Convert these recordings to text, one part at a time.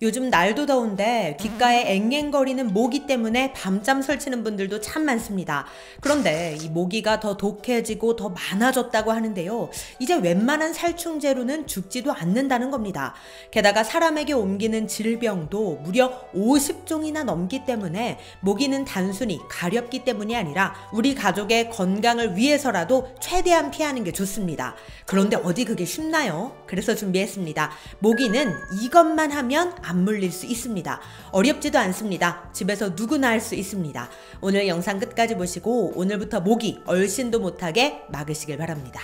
요즘 날도 더운데 귓가에 앵앵거리는 모기 때문에 밤잠 설치는 분들도 참 많습니다. 그런데 이 모기가 더 독해지고 더 많아졌다고 하는데요. 이제 웬만한 살충제로는 죽지도 않는다는 겁니다. 게다가 사람에게 옮기는 질병도 무려 50종이나 넘기 때문에 모기는 단순히 가렵기 때문이 아니라 우리 가족의 건강을 위해서라도 최대한 피하는 게 좋습니다. 그런데 어디 그게 쉽나요? 그래서 준비했습니다. 모기는 이것만 하면 안 물릴 수 있습니다. 어렵지도 않습니다. 집에서 누구나 할 수 있습니다. 오늘 영상 끝까지 보시고 오늘부터 모기 얼씬도 못하게 막으시길 바랍니다.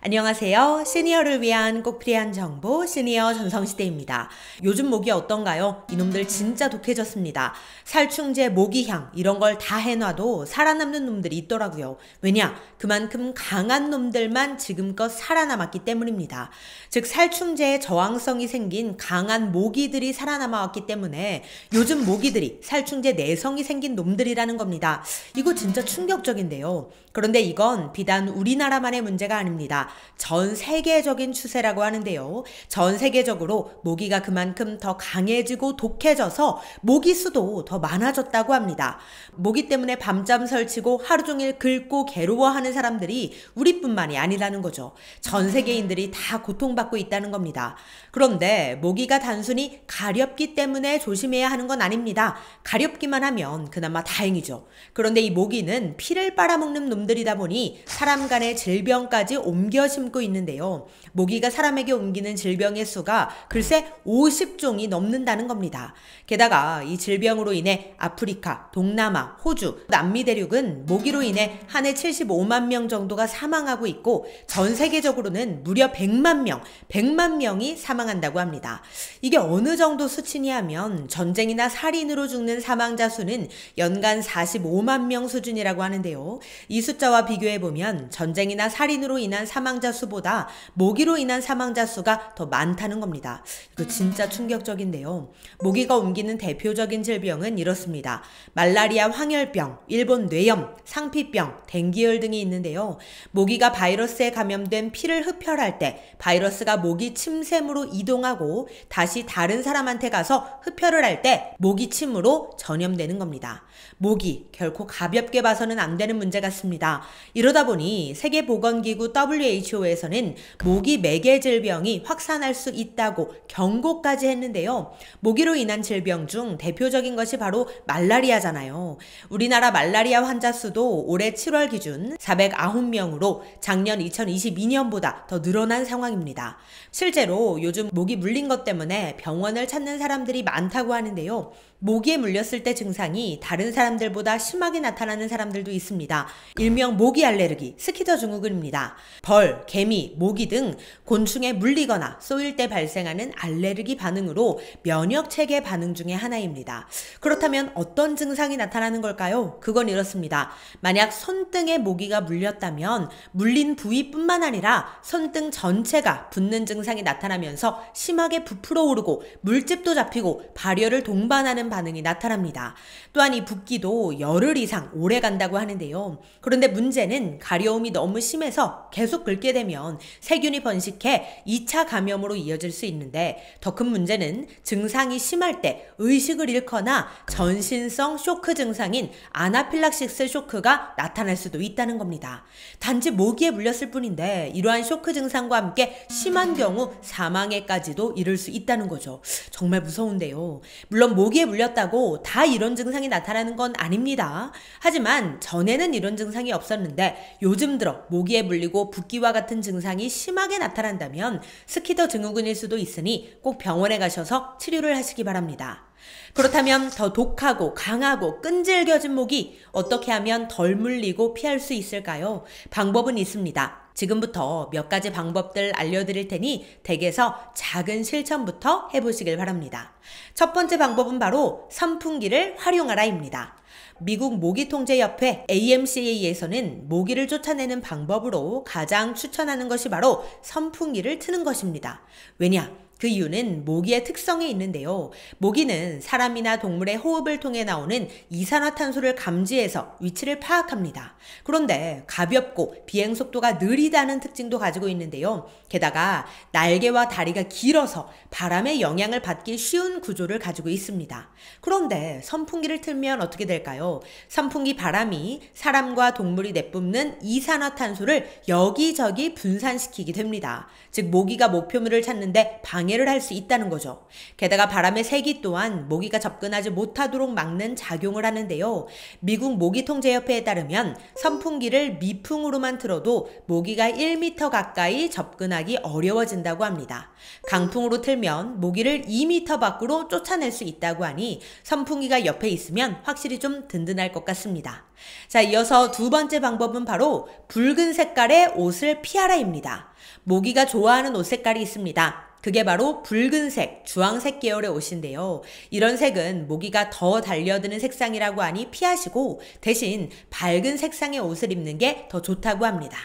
안녕하세요. 시니어를 위한 꼭 필요한 정보 시니어 전성시대입니다. 요즘 모기 어떤가요? 이놈들 진짜 독해졌습니다. 살충제, 모기향 이런 걸 다 해놔도 살아남는 놈들이 있더라고요. 왜냐? 그만큼 강한 놈들만 지금껏 살아남았기 때문입니다. 즉 살충제에 저항성이 생긴 강한 모기들이 살아남아왔기 때문에 요즘 모기들이 살충제 내성이 생긴 놈들이라는 겁니다. 이거 진짜 충격적인데요. 그런데 이건 비단 우리나라만의 문제가 아닙니다. 전 세계적인 추세라고 하는데요. 전 세계적으로 모기가 그만큼 더 강해지고 독해져서 모기 수도 더 많아졌다고 합니다. 모기 때문에 밤잠 설치고 하루 종일 긁고 괴로워하는 사람들이 우리뿐만이 아니라는 거죠. 전 세계인들이 다 고통받고 있다는 겁니다. 그런데 모기가 단순히 가렵기 때문에 조심해야 하는 건 아닙니다. 가렵기만 하면 그나마 다행이죠. 그런데 이 모기는 피를 빨아먹는 놈들이다 보니 사람 간의 질병까지 옮겨 심고 있는데요. 모기가 사람에게 옮기는 질병의 수가 글쎄 50종이 넘는다는 겁니다. 게다가 이 질병으로 인해 아프리카, 동남아, 호주, 남미 대륙은 모기로 인해 한 해 75만 명 정도가 사망하고 있고 전 세계적으로는 무려 100만 명이 사망한다고 합니다. 이게 어느 정도 수치냐 하면 전쟁이나 살인으로 죽는 사망자 수는 연간 45만 명 수준이라고 하는데요. 이 숫자와 비교해보면 전쟁이나 살인으로 인한 사망자 수보다 모기로 인한 사망자 수가 더 많다는 겁니다. 이거 진짜 충격적인데요. 모기가 옮기는 대표적인 질병은 이렇습니다. 말라리아, 황열병, 일본 뇌염, 상피병, 댕기열 등이 있는데요. 모기가 바이러스에 감염된 피를 흡혈할 때 바이러스가 모기 침샘으로 이동하고 다시 다른 사람한테 가서 흡혈을 할 때 모기 침으로 전염되는 겁니다. 모기 결코 가볍게 봐서는 안 되는 문제 같습니다. 이러다 보니 세계보건기구 WHO에서는 모기 매개 질병이 확산할 수 있다고 경고까지 했는데요. 모기로 인한 질병 중 대표적인 것이 바로 말라리아잖아요. 우리나라 말라리아 환자 수도 올해 7월 기준 409명으로 작년 2022년보다 더 늘어난 상황입니다. 실제로 요즘 모기 물린 것 때문에 병원을 찾는 사람들이 많다고 하는데요. 모기에 물렸을 때 증상이 다른 사람들보다 심하게 나타나는 사람들도 있습니다. 일명 모기 알레르기, 스키더 증후군입니다. 벌, 개미, 모기 등 곤충에 물리거나 쏘일 때 발생하는 알레르기 반응으로 면역체계 반응 중에 하나입니다. 그렇다면 어떤 증상이 나타나는 걸까요? 그건 이렇습니다. 만약 손등에 모기가 물렸다면 물린 부위뿐만 아니라 손등 전체가 붓는 증상이 나타나면서 심하게 부풀어 오르고 물집도 잡히고 발열을 동반하는 반응이 나타납니다. 또한 이 붓기도 열흘 이상 오래 간다고 하는데요. 그런데 문제는 가려움이 너무 심해서 계속 긁게 되면 세균이 번식해 2차 감염으로 이어질 수 있는데 더 큰 문제는 증상이 심할 때 의식을 잃거나 전신성 쇼크 증상인 아나필락시스 쇼크가 나타날 수도 있다는 겁니다. 단지 모기에 물렸을 뿐인데 이러한 쇼크 증상과 함께 심한 경우 사망에까지도 이를 수 있다는 거죠. 정말 무서운데요. 물론 모기에 물렸다고 다 이런 증상이 나타나는 건 아닙니다. 하지만 전에는 이런 증상이 없었는데 요즘 들어 모기에 물리고 붓기와 같은 증상이 심하게 나타난다면 스키더 증후군일 수도 있으니 꼭 병원에 가셔서 치료를 하시기 바랍니다. 그렇다면 더 독하고 강하고 끈질겨진 모기 어떻게 하면 덜 물리고 피할 수 있을까요? 방법은 있습니다. 지금부터 몇 가지 방법들 알려드릴 테니 댁에서 작은 실천부터 해보시길 바랍니다. 첫 번째 방법은 바로 선풍기를 활용하라입니다. 미국 모기통제협회 AMCA에서는 모기를 쫓아내는 방법으로 가장 추천하는 것이 바로 선풍기를 트는 것입니다. 왜냐? 그 이유는 모기의 특성에 있는데요. 모기는 사람이나 동물의 호흡을 통해 나오는 이산화탄소를 감지해서 위치를 파악합니다. 그런데 가볍고 비행 속도가 느리다는 특징도 가지고 있는데요. 게다가 날개와 다리가 길어서 바람의 영향을 받기 쉬운 구조를 가지고 있습니다. 그런데 선풍기를 틀면 어떻게 될까요? 선풍기 바람이 사람과 동물이 내뿜는 이산화탄소를 여기저기 분산시키게 됩니다. 즉 모기가 목표물을 찾는데 방해를 할 수 있다는 거죠. 게다가 바람의 세기 또한 모기가 접근하지 못하도록 막는 작용을 하는데요. 미국 모기통제협회에 따르면 선풍기를 미풍으로만 틀어도 모기가 1m 가까이 접근하기 어려워진다고 합니다. 강풍으로 틀면 모기를 2m 밖으로 쫓아낼 수 있다고 하니 선풍기가 옆에 있으면 확실히 좀 든든할 것 같습니다. 자, 이어서 두 번째 방법은 바로 붉은 색깔의 옷을 피하라입니다. 모기가 좋아하는 옷 색깔이 있습니다. 그게 바로 붉은색, 주황색 계열의 옷인데요. 이런 색은 모기가 더 달려드는 색상이라고 하니 피하시고 대신 밝은 색상의 옷을 입는 게 더 좋다고 합니다.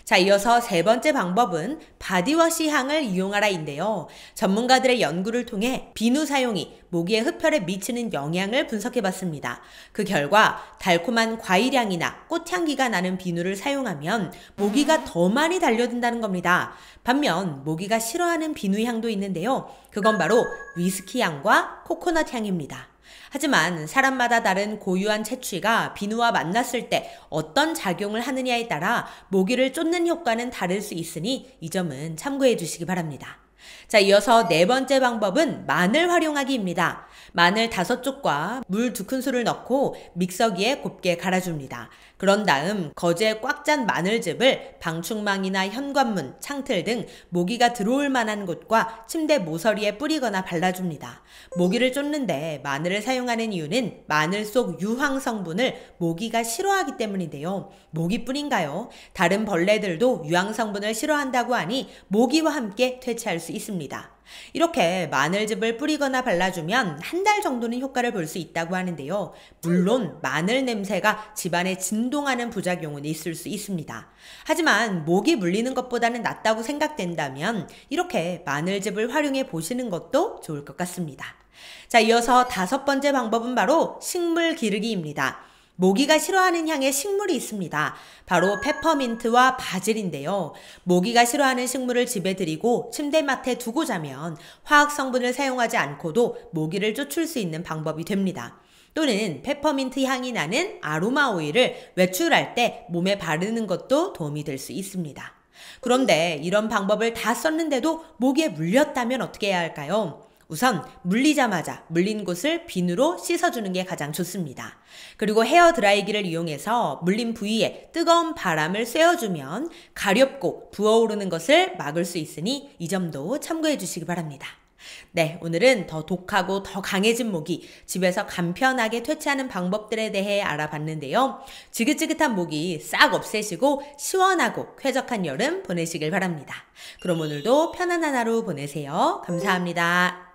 자, 이어서 세 번째 방법은 바디워시 향을 이용하라인데요. 전문가들의 연구를 통해 비누 사용이 모기의 흡혈에 미치는 영향을 분석해봤습니다. 그 결과 달콤한 과일향이나 꽃향기가 나는 비누를 사용하면 모기가 더 많이 달려든다는 겁니다. 반면 모기가 싫어하는 비누 향도 있는데요. 그건 바로 위스키 향과 코코넛 향입니다. 하지만 사람마다 다른 고유한 채취가 비누와 만났을 때 어떤 작용을 하느냐에 따라 모기를 쫓는 효과는 다를 수 있으니 이 점은 참고해 주시기 바랍니다. 자, 이어서 네 번째 방법은 마늘 활용하기입니다. 마늘 5쪽과 물 2큰술을 넣고 믹서기에 곱게 갈아줍니다. 그런 다음 거즈에 꽉 짠 마늘즙을 방충망이나 현관문, 창틀 등 모기가 들어올 만한 곳과 침대 모서리에 뿌리거나 발라줍니다. 모기를 쫓는데 마늘을 사용하는 이유는 마늘 속 유황 성분을 모기가 싫어하기 때문인데요. 모기뿐인가요? 다른 벌레들도 유황 성분을 싫어한다고 하니 모기와 함께 퇴치할 수 있습니다. 이렇게 마늘즙을 뿌리거나 발라주면 한 달 정도는 효과를 볼 수 있다고 하는데요. 물론 마늘 냄새가 집안에 진동하는 부작용은 있을 수 있습니다. 하지만 모기 물리는 것보다는 낫다고 생각된다면 이렇게 마늘즙을 활용해 보시는 것도 좋을 것 같습니다. 자, 이어서 5번째 방법은 바로 식물 기르기입니다. 모기가 싫어하는 향의 식물이 있습니다. 바로 페퍼민트와 바질인데요. 모기가 싫어하는 식물을 집에 들이고 침대맡에 두고 자면 화학 성분을 사용하지 않고도 모기를 쫓을 수 있는 방법이 됩니다. 또는 페퍼민트 향이 나는 아로마 오일을 외출할 때 몸에 바르는 것도 도움이 될 수 있습니다. 그런데 이런 방법을 다 썼는데도 모기에 물렸다면 어떻게 해야 할까요? 우선 물리자마자 물린 곳을 비누로 씻어주는 게 가장 좋습니다. 그리고 헤어 드라이기를 이용해서 물린 부위에 뜨거운 바람을 쐬어주면 가렵고 부어오르는 것을 막을 수 있으니 이 점도 참고해 주시기 바랍니다. 네, 오늘은 더 독하고 더 강해진 모기, 집에서 간편하게 퇴치하는 방법들에 대해 알아봤는데요. 지긋지긋한 모기 싹 없애시고 시원하고 쾌적한 여름 보내시길 바랍니다. 그럼 오늘도 편안한 하루 보내세요. 감사합니다.